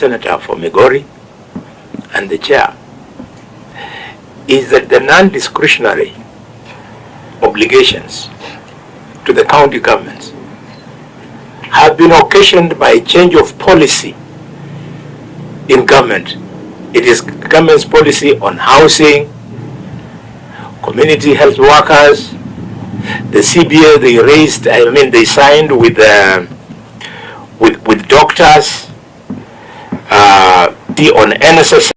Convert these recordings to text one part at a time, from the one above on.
Senator for Migori and the chair is that the non-discretionary obligations to the county governments have been occasioned by a change of policy in government. It is government's policy on housing, community health workers, the CBA they raised, they signed with doctors, on NSS.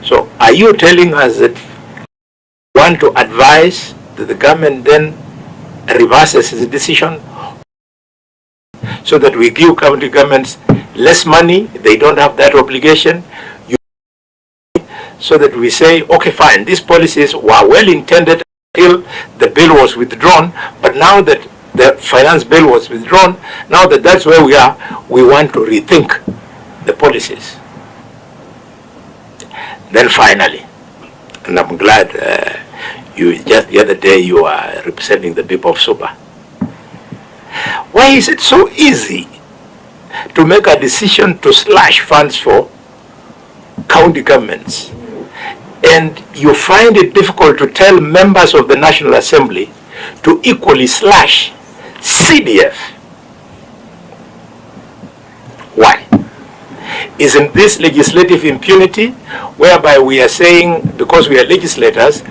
So are you telling us that you want to advise that the government then reverses its decision so that we give county governments less money, they don't have that obligation, so that we say, okay, fine, these policies were well intended until the bill was withdrawn, but now that the finance bill was withdrawn, now that that's where we are, we want to rethink the policies. Then finally, and I'm glad you just the other day you are representing the people of Suba. Why is it so easy to make a decision to slash funds for county governments, and you find it difficult to tell members of the National Assembly to equally slash CDF? Why? Isn't this legislative impunity, whereby we are saying, because we are legislators,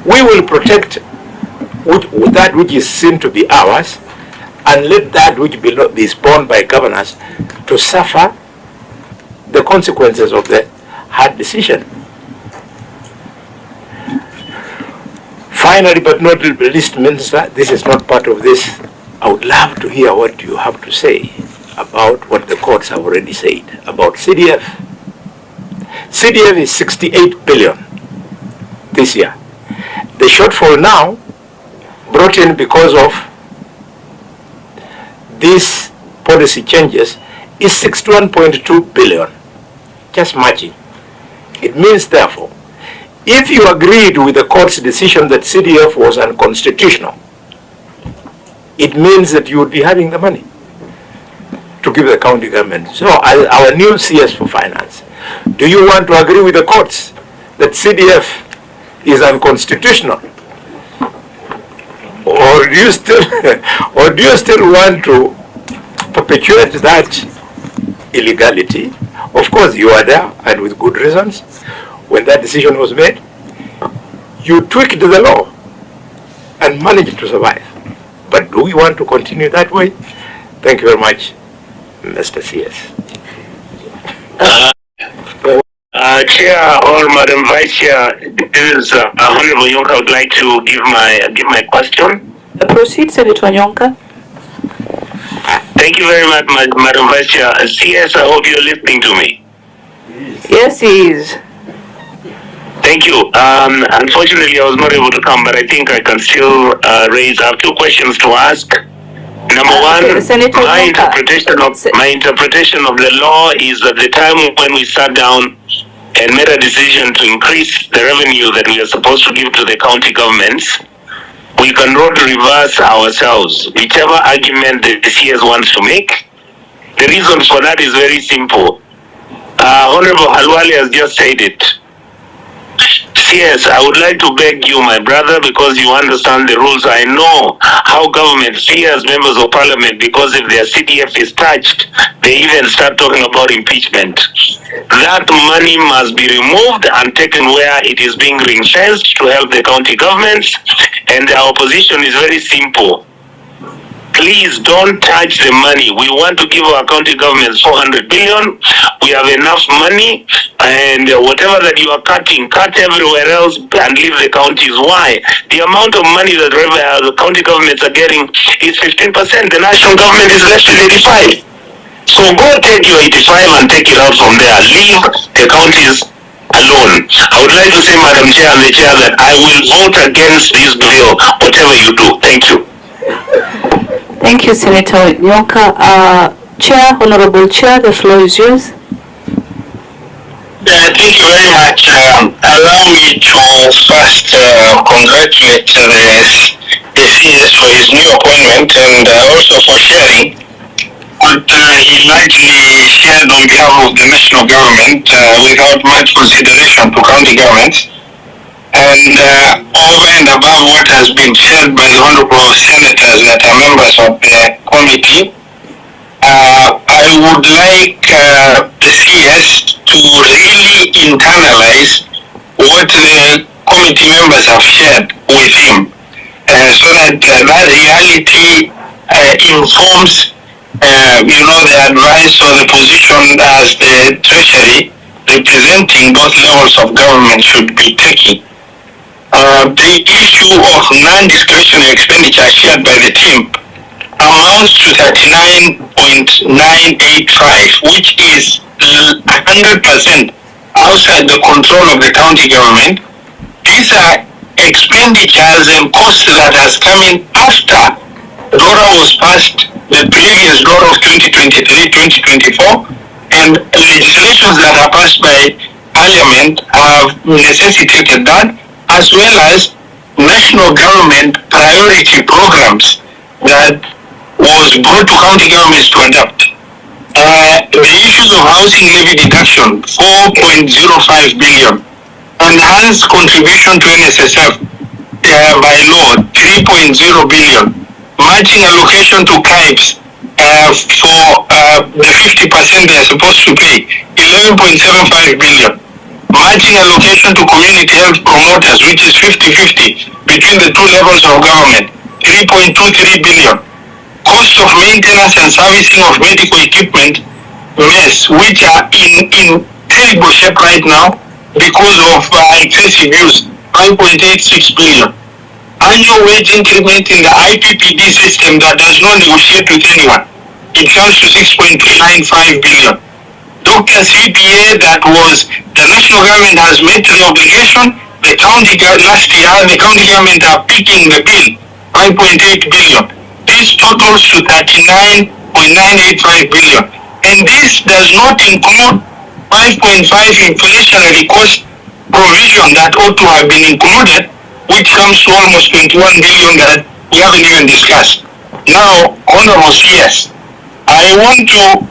we will protect that which is seen to be ours, and let that which be borne by governors to suffer the consequences of the hard decision? Finally, but not least, Minister, this is not part of this. I would love to hear what you have to say about what the courts have already said about CDF. CDF is 68 billion this year. The shortfall now, brought in because of these policy changes, is 61.2 billion, just matching. It means, therefore, if you agreed with the court's decision that CDF was unconstitutional, it means that you would be having the money to give the county government. So, as our new CS for finance, do you want to agree with the courts that CDF is unconstitutional, or do you still want to perpetuate that illegality? Of course, you are there, and with good reasons. When that decision was made, you tweaked the law and managed to survive. But do we want to continue that way? Thank you very much, Mr. CS. Chair or Madam Vice Chair, this is Honorable Nyonka. I would like to give my question. Proceed, Senator Nyonka. Thank you very much, Madam Vice Chair. CS, I hope you're listening to me. Yes, he is. Thank you. Unfortunately, I was not able to come, but I think I can still raise. I have two questions to ask. Number one, my interpretation of the law is that the time when we sat down and made a decision to increase the revenue that we are supposed to give to the county governments, we cannot reverse ourselves. Whichever argument the CS wants to make, the reason for that is very simple. Honorable Halwali has just said it. Yes, I would like to beg you, my brother, because you understand the rules. I know how government fears members of parliament, because if their CDF is touched, they even start talking about impeachment. That money must be removed and taken where it is being ring-fenced to help the county governments. And our position is very simple. Please don't touch the money. We want to give our county governments 400 billion. We have enough money, and whatever that you are cutting, cut everywhere else and leave the counties. Why? The amount of money that the county governments are getting is 15%. The national government is left with 85. So go take your 85 and take it out from there. Leave the counties alone. I would like to say, Madam Chair and the Chair, that I will vote against this bill, whatever you do. Thank you. Thank you, Senator Nyonka. Chair, Honorable Chair, the floor is yours. Thank you very much. Allow me to first congratulate the CS for his new appointment, and also for sharing he largely shared on behalf of the national government without much consideration to county governments. And over and above what has been shared by the honorable senators that are members of the committee, I would like the CS to really internalize what the committee members have shared with him, so that that reality informs the advice or the position as the Treasury representing both levels of government should be taking. The issue of non-discretionary expenditure shared by the team amounts to 39.985, which is 100% outside the control of the county government. These are expenditures and costs that has come in after DORA was passed, the previous DORA of 2023-2024, and legislations that are passed by Parliament have necessitated that, as well as national government priority programs that was brought to county governments to adopt. The issues of housing levy deduction, 4.05 billion. Enhanced contribution to NSSF by law, 3.0 billion. Matching allocation to CAIPs for the 50% they are supposed to pay, 11.75 billion. Matching allocation to community health promoters, which is 50-50 between the two levels of government, 3.23 billion. Cost of maintenance and servicing of medical equipment, MES, which are in terrible shape right now because of excessive use, 5.86 billion. Annual wage increment in the IPPD system that does not negotiate with anyone, it comes to 6.95 billion. Dr. CPA, that was the national government has met the obligation, the county last year, the county government are picking the bill, 5.8 billion. This totals to 39.985 billion. And this does not include 5.5 inflationary cost provision that ought to have been included, which comes to almost 21 billion that we haven't even discussed. Now, Honorable CS, I want to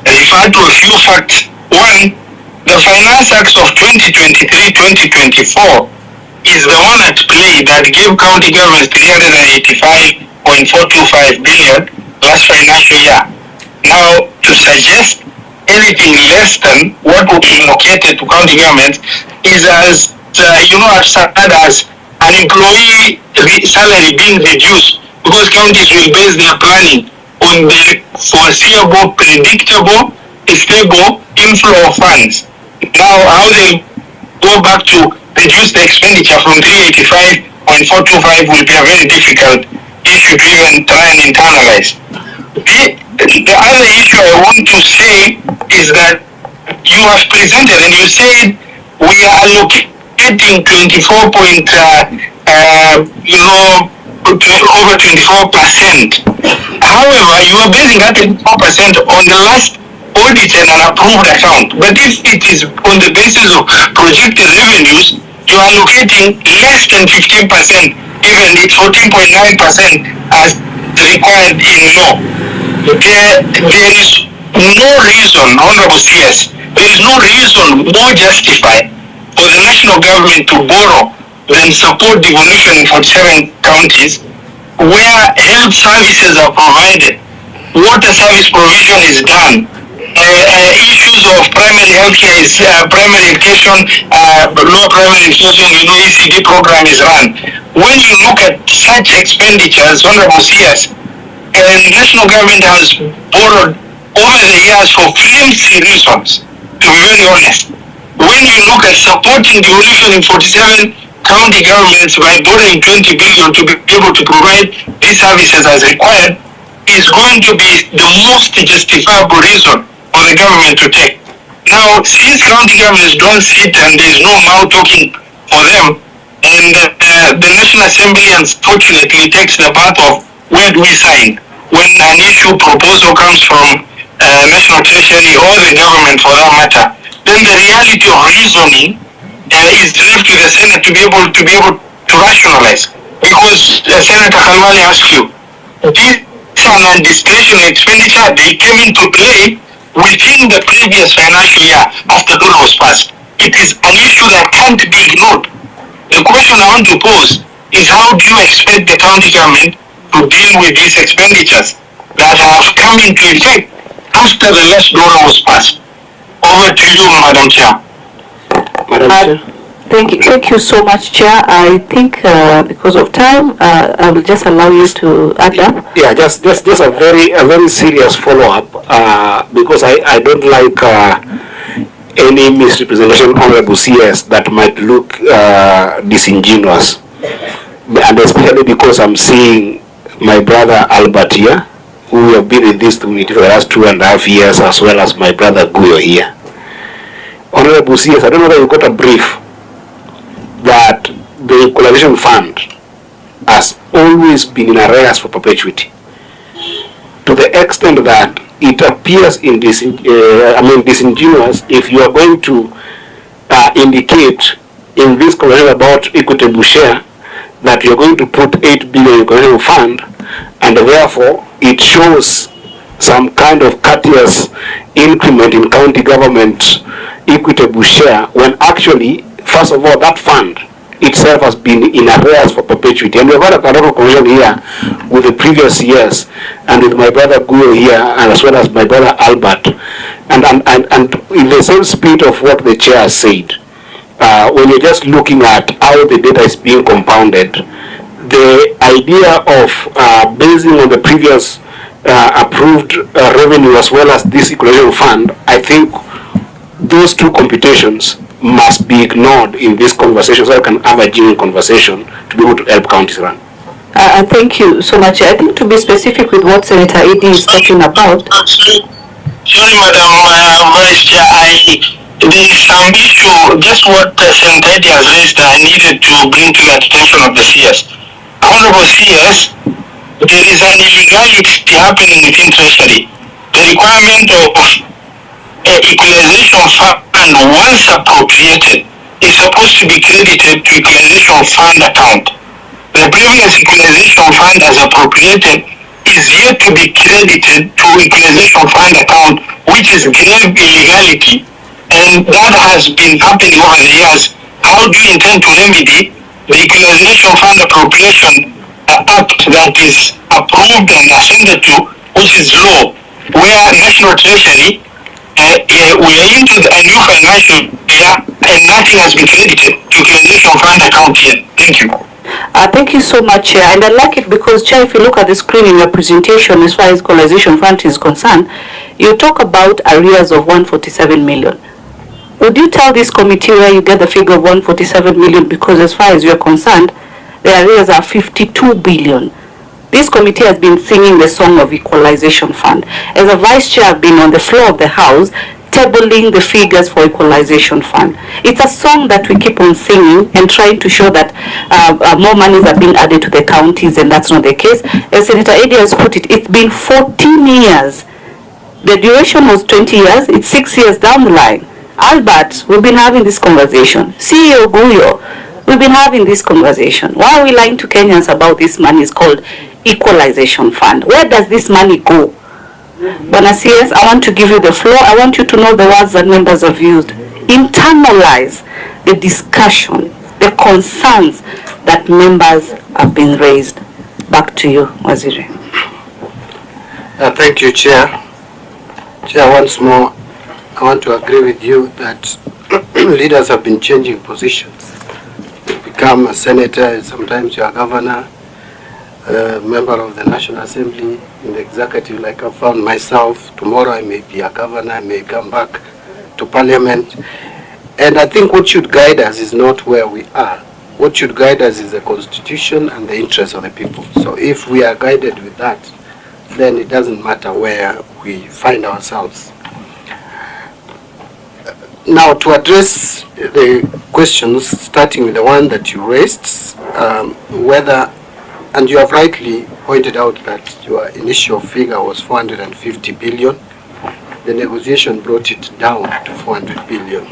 refer to a few facts. One, the Finance Acts of 2023-2024 is the one at play that gave county governments 385.425 billion last financial year. Now, to suggest anything less than what would be allocated to county governments is as, absurd as an employee salary being reduced because counties will base their planning on the foreseeable, predictable, stable inflow of funds. Now, how they go back to reduce the expenditure from 385.425 will be a very difficult issue to even try and internalize. The other issue I want to say is that you have presented and you said we are allocating over 24%. However, you are basing that 24% on the last audited and approved account. But if it is on the basis of projected revenues, you are allocating less than 15%, even it's 14.9% as required in law. There is no reason, Honorable CS, there is no reason more justified for the national government to borrow than support devolution in 47 counties where health services are provided, water service provision is done, issues of primary health care is primary education, lower primary education, ECD program is run. When you look at such expenditures, Honorable CS, the national government has borrowed over the years for flimsy reasons, to be very honest. When you look at supporting devolution in 47 county governments by borrowing 20 billion to be able to provide these services as required, is going to be the most justifiable reason for the government to take. Now, since county governments don't sit and there is no mouth talking for them, and the National Assembly unfortunately takes the path of where do we sign when an issue proposal comes from National Treasury or the government for that matter, then the reality of reasoning is left to the Senate to be able to rationalize. Because Senator Kalwale asked you, these and discretionary expenditure, they came into play within the previous financial year after the law was passed. It is an issue that can't be ignored. The question I want to pose is, how do you expect the county government to deal with these expenditures that have come into effect after the last law was passed? Over to you, Madam Chair. Madam Chair. Thank you so much, Chair. I think because of time, I will just allow you to add up. Yeah, just a very serious follow-up because I don't like any misrepresentation, Honorable CS, that might look disingenuous, and especially because I'm seeing my brother Albert here, who have been in this community for the last 2.5 years, as well as my brother Guyo here. Honorable CS, I don't know whether you got a brief that the equalization fund has always been in arrears for perpetuity, to the extent that it appears disingenuous if you are going to indicate in this conversation about equitable share that you're going to put 8 billion in equalization fund, and therefore it shows some kind of courteous increment in county government equitable share, when actually, first of all, that fund itself has been in arrears for perpetuity. And we've had a lot of conversation here with the previous years, and with my brother Guyo here, and as well as my brother Albert. And in the same spirit of what the chair said, when you're just looking at how the data is being compounded, the idea of basing on the previous approved revenue as well as this equalization fund, I think those two computations must be ignored in this conversation, so I can have a genuine conversation to be able to help counties run. Thank you so much. I think to be specific with what Senator Eddy is talking about. Sorry, Madam Vice Chair, there is some issue, just what Senator Eddy has raised, I needed to bring to the attention of the CS. Honorable CS, there is an illegality happening within Treasury. The requirement of equalization fund, once appropriated, is supposed to be credited to equalization fund account. The previous equalization fund as appropriated is yet to be credited to equalization fund account, which is grave illegality, and that has been happening over the years. How do you intend to remedy the equalization fund appropriation act that is approved and ascended to, which is law, where National Treasury we are into a new financial year and nothing has been credited to equalization fund account yet? Thank you. Thank you so much, Chair. And I like it because, Chair, if you look at the screen in your presentation, as far as equalization fund is concerned, you talk about arrears of 147 million. Would you tell this committee where you get the figure of 147 million? Because as far as you're concerned, the arrears are 52 billion. This committee has been singing the song of equalization fund. As a vice chair, I've been on the floor of the house tabling the figures for equalization fund. It's a song that we keep on singing and trying to show that more monies are being added to the counties, and that's not the case. As Senator Eddy has put it, it's been 14 years. The duration was 20 years. It's 6 years down the line. Albert, we've been having this conversation. CEO Guyo, we've been having this conversation. Why are we lying to Kenyans about this money? Is called equalization fund. Where does this money go? Bwana CS, I want to give you the floor. I want you to know the words that members have used. Internalize the discussion, the concerns that members have been raised. Back to you, Waziri. Thank you, Chair. Chair, once more, I want to agree with you that leaders have been changing positions. You become a senator, sometimes you are governor, member of the National Assembly, in the executive, like I found myself. Tomorrow I may be a governor, I may come back to Parliament. And I think what should guide us is not where we are. What should guide us is the Constitution and the interests of the people. So if we are guided with that, then it doesn't matter where we find ourselves. Now, to address the questions, starting with the one that you raised, whether, and you have rightly pointed out that your initial figure was 450 billion. The negotiation brought it down to 400 billion.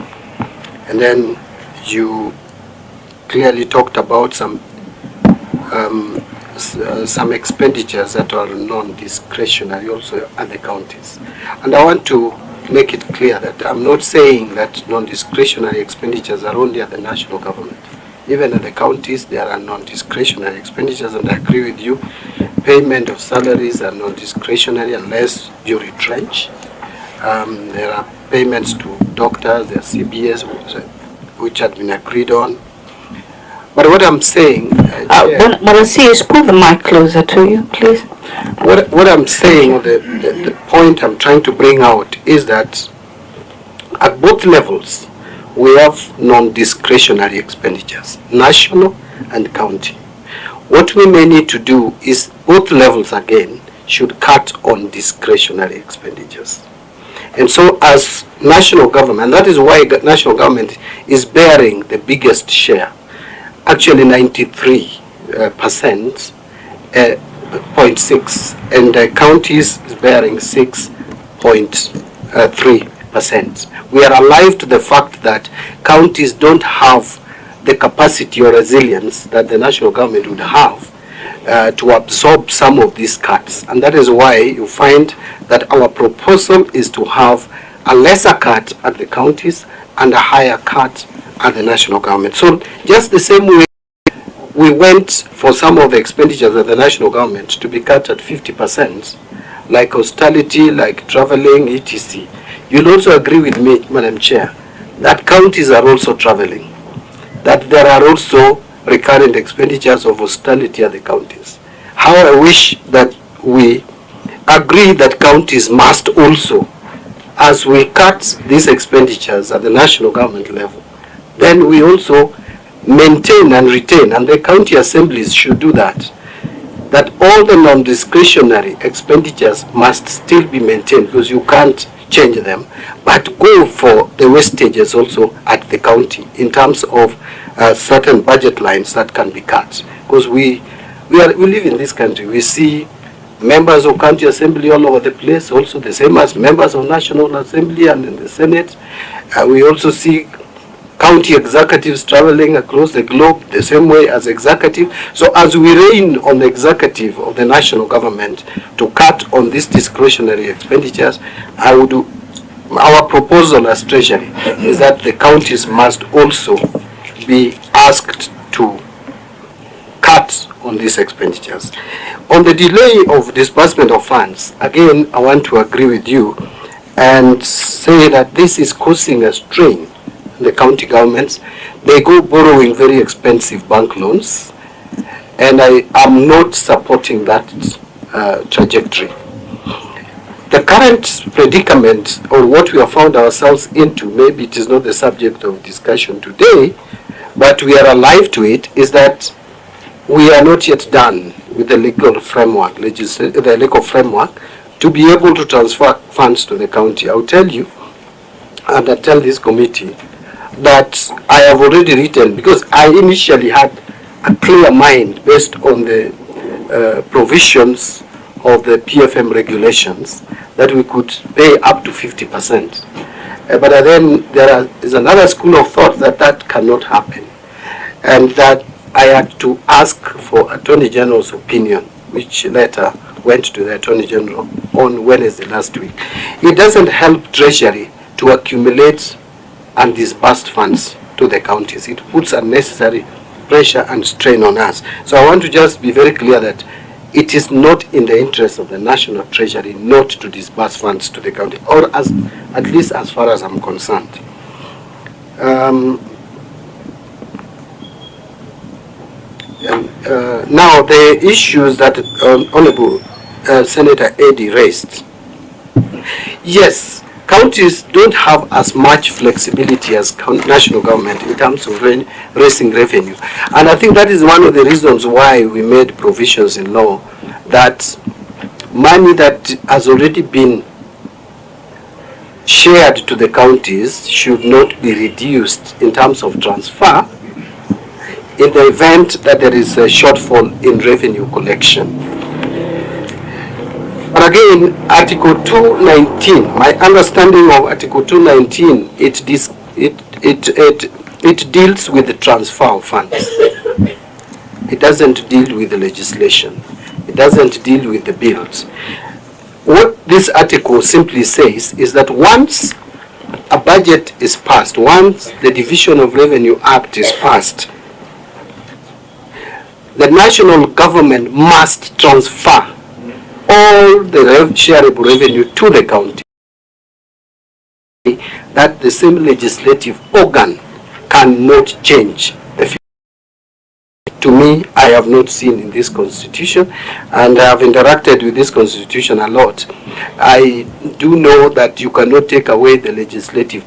And then you clearly talked about some some expenditures that are non-discretionary also at the counties. And I want to make it clear that I'm not saying that non-discretionary expenditures are only at the national government. Even at the counties, there are non-discretionary expenditures, and I agree with you. Payment of salaries are non-discretionary unless you retrench. There are payments to doctors, there are CBS, which had been agreed on. But what I'm saying... Marasis, pull the mic closer to you, please. What I'm saying, the point I'm trying to bring out is that at both levels, we have non-discretionary expenditures, national and county. What we may need to do is both levels again should cut on discretionary expenditures. And so as national government, and that is why national government is bearing the biggest share, actually 93%, 0.6, and the counties is bearing 6.3%. We are alive to the fact that counties don't have the capacity or resilience that the national government would have to absorb some of these cuts. And that is why you find that our proposal is to have a lesser cut at the counties and a higher cut at the national government. So just the same way we went for some of the expenditures of the national government to be cut at 50%, like austerity, like traveling, etc. You'll also agree with me, Madam Chair, that counties are also traveling, that there are also recurrent expenditures of austerity at the counties. How I wish that we agree that counties must also, as we cut these expenditures at the national government level, then we also maintain and retain, and the county assemblies should do that, that all the non-discretionary expenditures must still be maintained, because you can't change them, but go for the wastages also at the county in terms of certain budget lines that can be cut. Because we live in this country, we see members of county assembly all over the place, also the same as members of national assembly and in the Senate. We also see county executives traveling across the globe the same way as executive. So as we reign on the executive of the national government to cut on these discretionary expenditures, our proposal as Treasury is that the counties must also be asked to cut on these expenditures. On the delay of disbursement of funds, again, I want to agree with you and say that this is causing a strain on the county governments. They go borrowing very expensive bank loans, and I am not supporting that trajectory. The current predicament, or what we have found ourselves into, maybe it is not the subject of discussion today, but we are alive to it, is that we are not yet done with the legal framework, the legal framework, to be able to transfer funds to the county. I'll tell you, and I tell this committee, that I have already written, because I initially had a clear mind based on the provisions of the PFM regulations, that we could pay up to 50%. But then there is another school of thought that that cannot happen, and that I had to ask for Attorney General's opinion, which later went to the Attorney General on Wednesday last week. It doesn't help Treasury to accumulate and disburse funds to the counties. It puts unnecessary pressure and strain on us. So I want to just be very clear that it is not in the interest of the National Treasury not to disburse funds to the county, or at least as far as I'm concerned. Now, the issues that Honorable Senator Eddy raised. Yes, counties don't have as much flexibility as national government in terms of raising revenue. And I think that is one of the reasons why we made provisions in law that money that has already been shared to the counties should not be reduced in terms of transfer in the event that there is a shortfall in revenue collection. But again, Article 219, my understanding of Article 219, it deals with the transfer of funds. It doesn't deal with the legislation. It doesn't deal with the bills. What this article simply says is that once a budget is passed, once the Division of Revenue Act is passed, the national government must transfer all the shareable revenue to the county. That the same legislative organ cannot change. To me, I have not seen in this constitution, and I have interacted with this constitution a lot. I do know that you cannot take away the legislative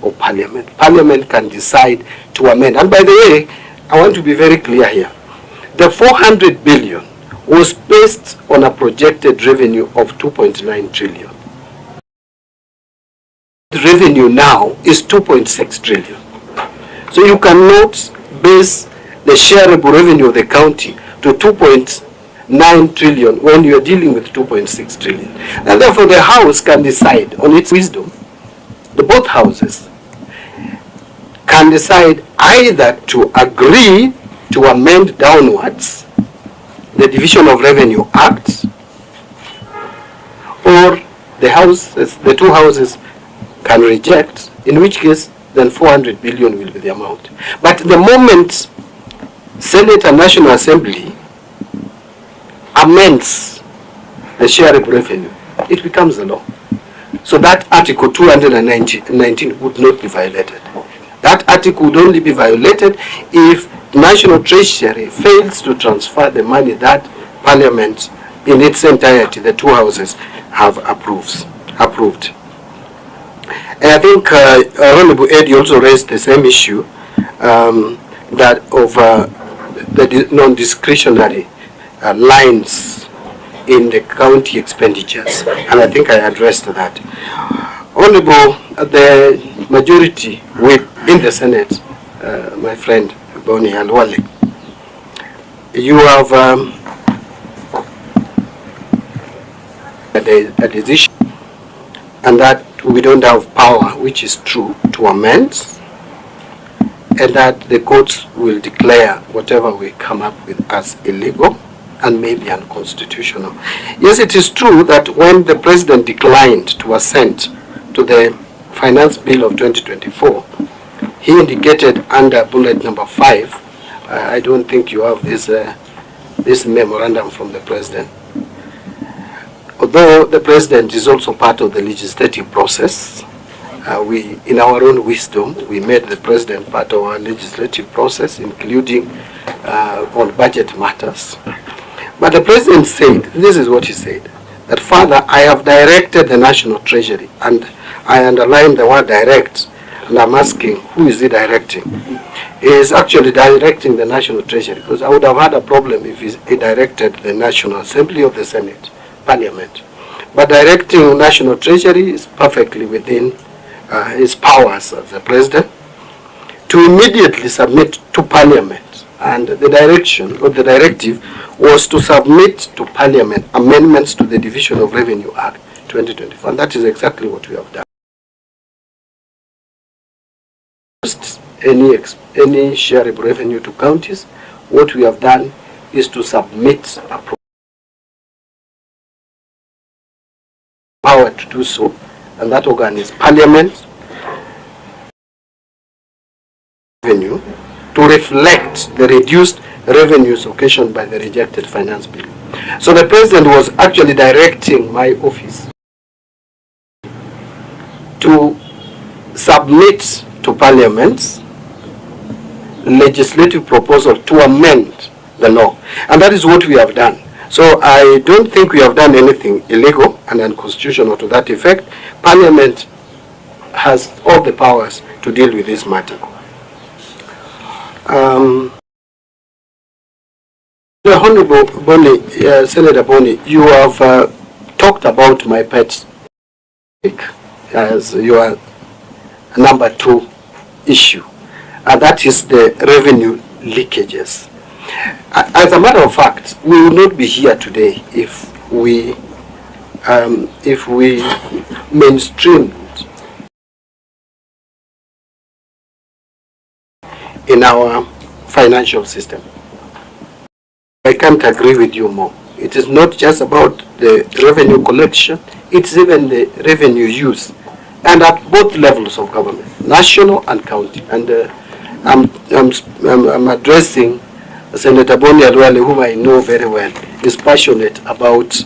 of parliament. Parliament can decide to amend. And by the way, I want to be very clear here. The 400 billion was based on a projected revenue of 2.9 trillion. The revenue now is 2.6 trillion. So you cannot base the shareable revenue of the county to 2.9 trillion when you are dealing with 2.6 trillion. And therefore the House can decide on its wisdom, the both houses can decide either to agree to amend downwards the Division of Revenue Act, or the two houses can reject, in which case then 400 billion will be the amount. But the moment Senate and National Assembly amends the shareable revenue, it becomes a law. So that Article 219 would not be violated. That article would only be violated if National Treasury fails to transfer the money that Parliament in its entirety, the two houses, have approved. And I think Honorable Eddie also raised the same issue, that of the non-discretionary lines in the county expenditures, and I think I addressed that. Honorable, the majority in the Senate, my friend Boni Halwale, you have a decision, and that we don't have power, which is true, to amend, and that the courts will declare whatever we come up with as illegal and maybe unconstitutional. Yes, it is true that when the President declined to assent to the Finance Bill of 2024, he indicated under bullet number 5, I don't think you have this memorandum from the President. Although the President is also part of the legislative process, we, in our own wisdom, we made the President part of our legislative process, including on budget matters. But the President said, this is what he said, that Father, I have directed the National Treasury, and I underline the word direct, and I'm asking, who is he directing? He is actually directing the National Treasury, because I would have had a problem if he directed the National Assembly of the Senate, Parliament. But directing National Treasury is perfectly within his powers as the President to immediately submit to Parliament, and the direction or the directive was to submit to Parliament amendments to the Division of Revenue Act 2024, and that is exactly what we have done. Any shareable revenue to counties, what we have done is to submit a power to do so, and that organ is Parliament, revenue, to reflect the reduced revenues occasioned by the rejected finance bill. So the President was actually directing my office to submit to Parliament legislative proposal to amend the law, and that is what we have done. So I don't think we have done anything illegal and unconstitutional to that effect. Parliament has all the powers to deal with this matter. The Honorable Boni, Senator Boni, you have talked about my pet as your number 2 issue, and that is the revenue leakages. As a matter of fact, we will not be here today if we mainstreamed in our financial system. I can't agree with you more. It is not just about the revenue collection, it's even the revenue use. And at both levels of government, national and county. And I'm addressing Senator Boni Alwale, whom I know very well, is passionate about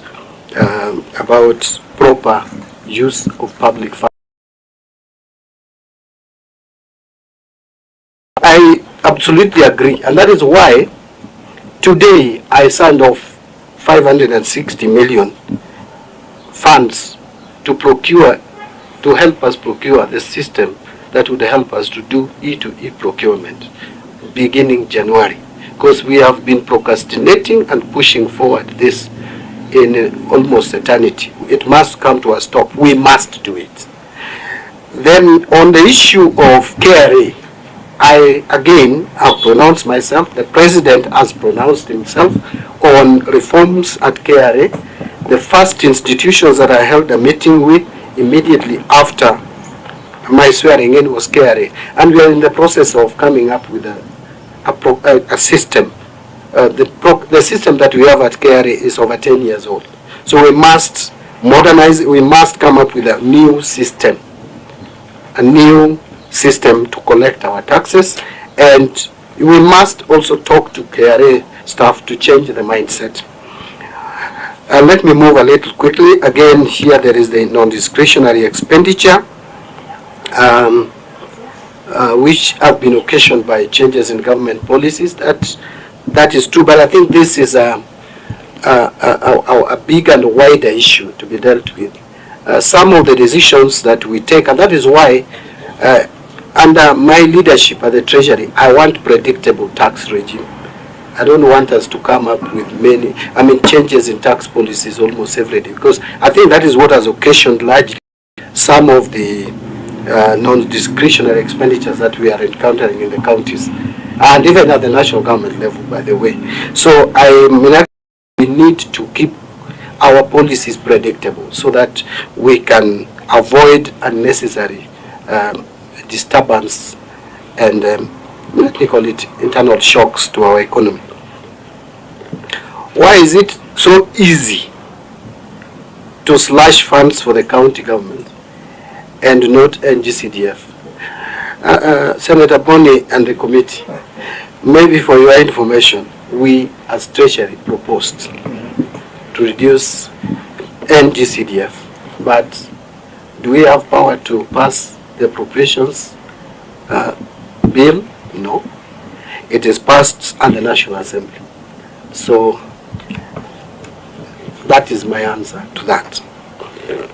proper use of public funds. I absolutely agree, and that is why today I signed off 560 million funds to help us procure the system that would help us to do E2E procurement beginning January, because we have been procrastinating and pushing forward this in almost eternity. It must come to a stop. We must do it. Then on the issue of KRA, I again have pronounced myself, the President has pronounced himself on reforms at KRA. The first institutions that I held a meeting with immediately after my swearing in was KRA. And we are in the process of coming up with a system. The system that we have at KRA is over 10 years old. So we must modernize, we must come up with a new system to collect our taxes, and we must also talk to KRA staff to change the mindset. Let me move a little quickly. Again, here there is the non-discretionary expenditure, which have been occasioned by changes in government policies. That is true, but I think this is a big and wider issue to be dealt with. Some of the decisions that we take, and that is why under my leadership at the Treasury, I want predictable tax regime. I don't want us to come up with changes in tax policies almost every day, because I think that is what has occasioned largely some of the non-discretionary expenditures that we are encountering in the counties, and even at the national government level, by the way. So we need to keep our policies predictable so that we can avoid unnecessary disturbance and let me call it internal shocks to our economy. Why is it so easy to slash funds for the county government and not NGCDF? Senator Boni and the committee, maybe for your information, we as Treasury proposed to reduce NGCDF, but do we have power to pass the appropriations bill? No. It is passed at the National Assembly. So that is my answer to that.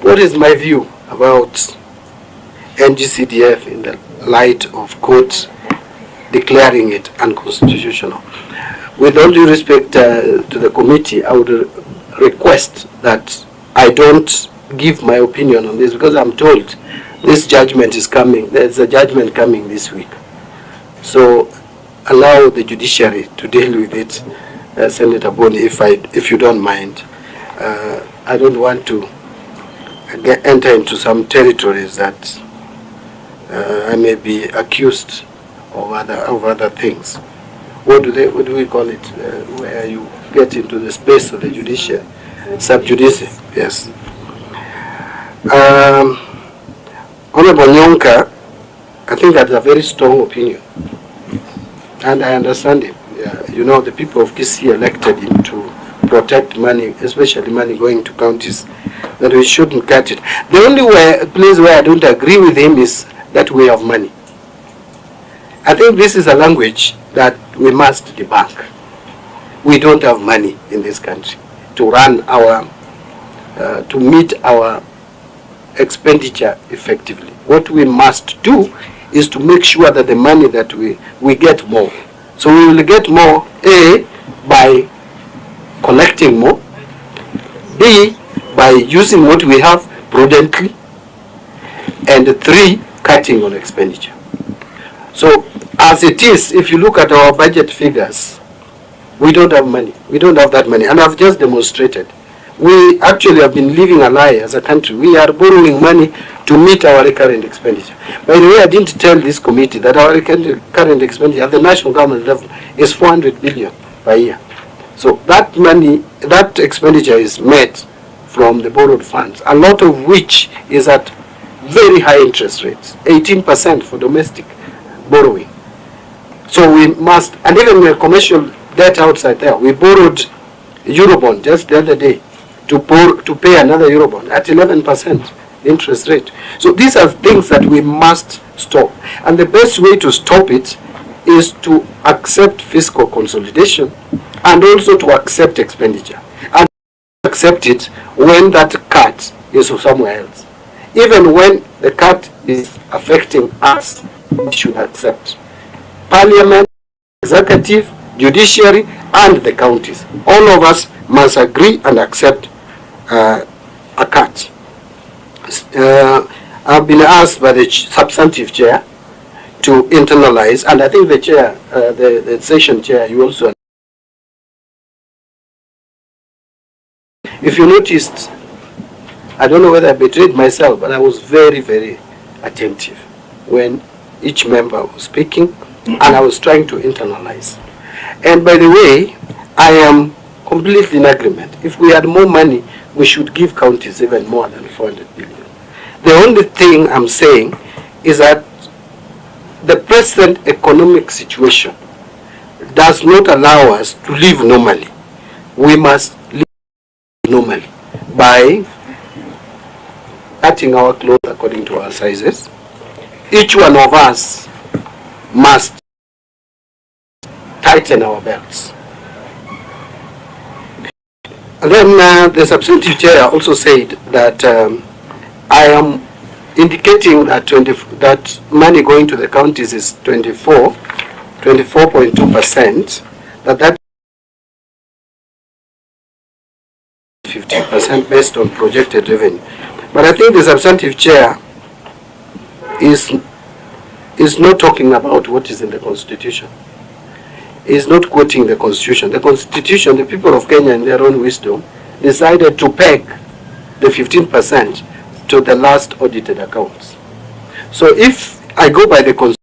What is my view about NGCDF in the light of courts declaring it unconstitutional? With all due respect to the committee, I would request that I don't give my opinion on this, because I'm told this judgment is coming. There's a judgment coming this week. So allow the judiciary to deal with it, Senator Boni, if you don't mind. I don't want to enter into some territories that I may be accused of other things. What do we call it? Where you get into the space of the judiciary, sub-judice. Yes. Honorable Nyonka, I think that's a very strong opinion, and I understand it. You know, the people of Kisii elected him to protect money, especially money going to counties, that we shouldn't cut it. The only place where I don't agree with him is that we have money. I think this is a language that we must debunk. We don't have money in this country to run to meet our expenditure effectively. What we must do is to make sure that the money that we get more. So we will get more, A, by collecting more, B, by using what we have prudently, and 3, cutting on expenditure. So as it is, if you look at our budget figures, we don't have money. We don't have that money. And I've just demonstrated. We actually have been living a lie as a country. We are borrowing money to meet our recurrent expenditure. By the way, I didn't tell this committee that our current expenditure at the national government level is 400 billion per year. So that money, that expenditure is met from the borrowed funds, a lot of which is at very high interest rates, 18% for domestic borrowing. So we must, and even the commercial debt outside there, we borrowed Eurobond just the other day to pay another Eurobond at 11% interest rate. So these are things that we must stop. And the best way to stop it is to accept fiscal consolidation and also to accept expenditure. And accept it when that cut is somewhere else. Even when the cut is affecting us, we should accept. Parliament, executive, judiciary, and the counties. All of us must agree and accept a cut. I've been asked by the substantive chair to internalize, and I think the chair, the session chair, you also. If you noticed, I don't know whether I betrayed myself, but I was very, very attentive when each member was speaking, and I was trying to internalize. And by the way, I am completely in agreement. If we had more money, we should give counties even more than 400 billion. The only thing I'm saying is that the present economic situation does not allow us to live normally. We must live normally by cutting our clothes according to our sizes. Each one of us must tighten our belts. And then the substantive chair also said that I am indicating that that money going to the counties is 24.2%, that 50% based on projected revenue. But I think the substantive chair is not talking about what is in the Constitution. Is not quoting the Constitution. The Constitution, the people of Kenya in their own wisdom decided to peg the 15% to the last audited accounts. So if I go by the Constitution,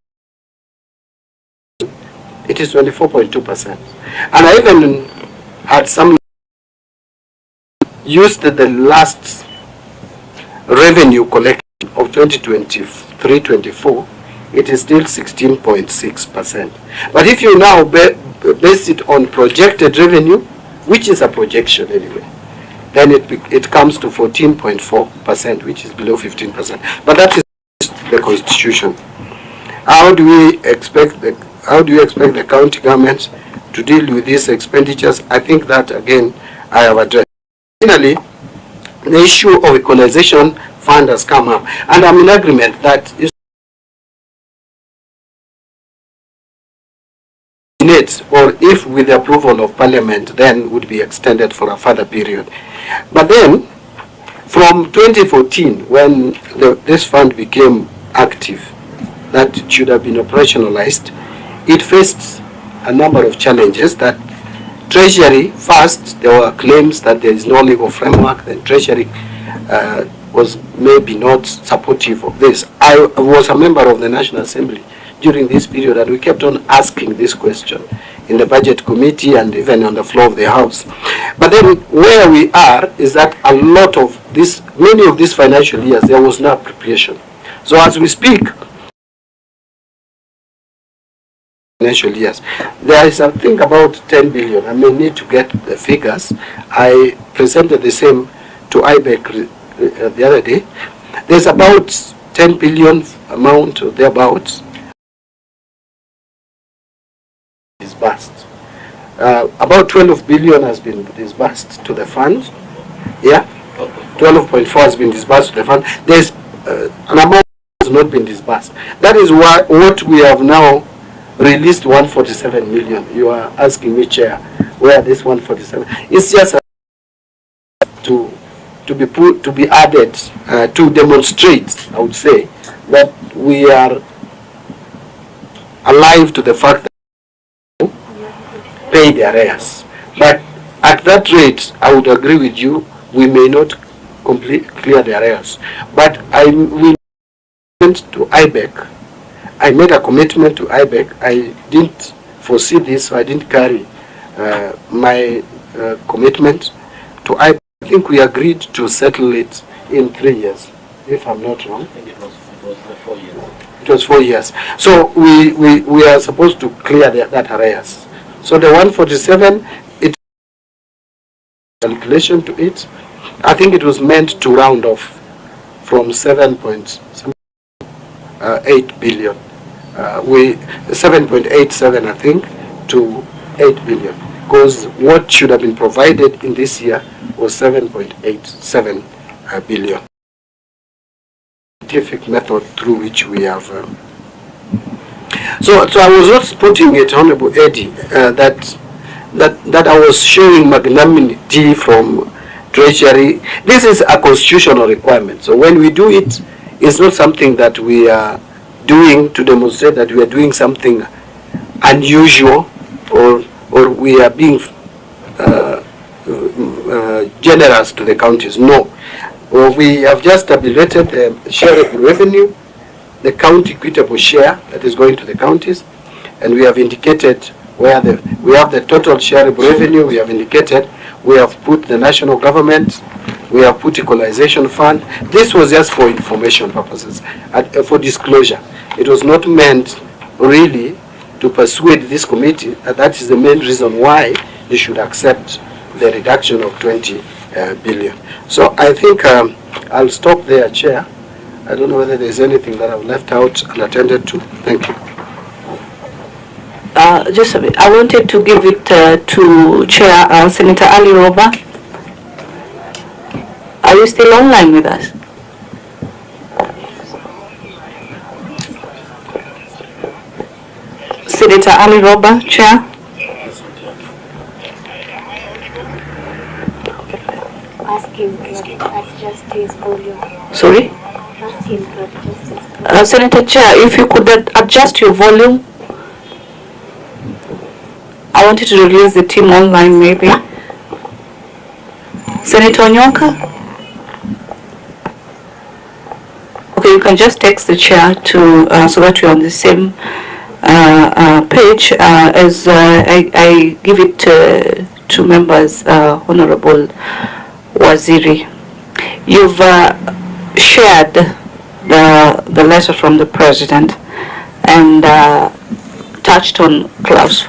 it is 24.2%. And I even had some used the last revenue collection of 2023-24, it is still 16.6%. But if you now base it on projected revenue, which is a projection anyway, then it comes to 14.4%, which is below 15%. But that is the Constitution. How do you expect the county governments to deal with these expenditures? I think that again I have addressed. Finally, the issue of equalization fund has come up, and I'm in agreement that or if with the approval of Parliament, then would be extended for a further period. But then, from 2014, when this fund became active, that it should have been operationalized, it faced a number of challenges. That Treasury, first, there were claims that there is no legal framework, then Treasury was maybe not supportive of this. I was a member of the National Assembly during this period, and we kept on asking this question in the budget committee and even on the floor of the House. But then where we are is that a lot of this, many of these financial years, there was no appropriation. So as we speak, financial years, there is something about 10 billion. I may need to get the figures. I presented the same to IBEC the other day. There's about 10 billion amount or thereabouts disbursed. About 12 billion has been disbursed to the fund. Yeah, 12.4 has been disbursed to the fund. There's an amount has not been disbursed. That is why what we have now released 147 million. You are asking me, Chair, where this 147? It's just to be added to demonstrate, I would say, that we are alive to the fact that pay their arrears. But at that rate, I would agree with you, we may not clear the arrears. But we went to IBEC. I made a commitment to IBEC. I didn't foresee this, so I didn't carry my commitment to I think we agreed to settle it in 3 years, if I'm not wrong. I think it was 4 years. It was 4 years. So we are supposed to clear that arrears. So the 147, it calculation to it, I think it was meant to round off from 7.8 billion. 7.87, I think, to 8 billion. Because what should have been provided in this year was 7.87 billion. Scientific method through which we have. So I was not putting it, Honorable Eddie, that I was showing magnanimity from Treasury. This is a constitutional requirement. So when we do it, it's not something that we are doing to demonstrate that we are doing something unusual or we are being generous to the counties. No. We have just tabulated the share of revenue, the county equitable share that is going to the counties, and we have indicated where we have the total share of revenue, we have indicated, we have put the national government, we have put equalization fund. This was just for information purposes, for disclosure. It was not meant really to persuade this committee that that is the main reason why they should accept the reduction of 20 billion. So I think I'll stop there, Chair. I don't know whether there's anything that I've left out and attended to. Thank you. Just a bit. I wanted to give it to Chair Senator Ali Roba. Are you still online with us? Senator Ali Roba, Chair. Ask him to adjust his volume. Sorry? Ask him to adjust his volume. Senator Chair, if you could adjust your volume. I wanted to release the team online maybe. Senator Onyonka? Okay, you can just text the chair to so that we're on the same page as I give it to members, Honorable Waziri. You've shared the letter from the President and touched on clause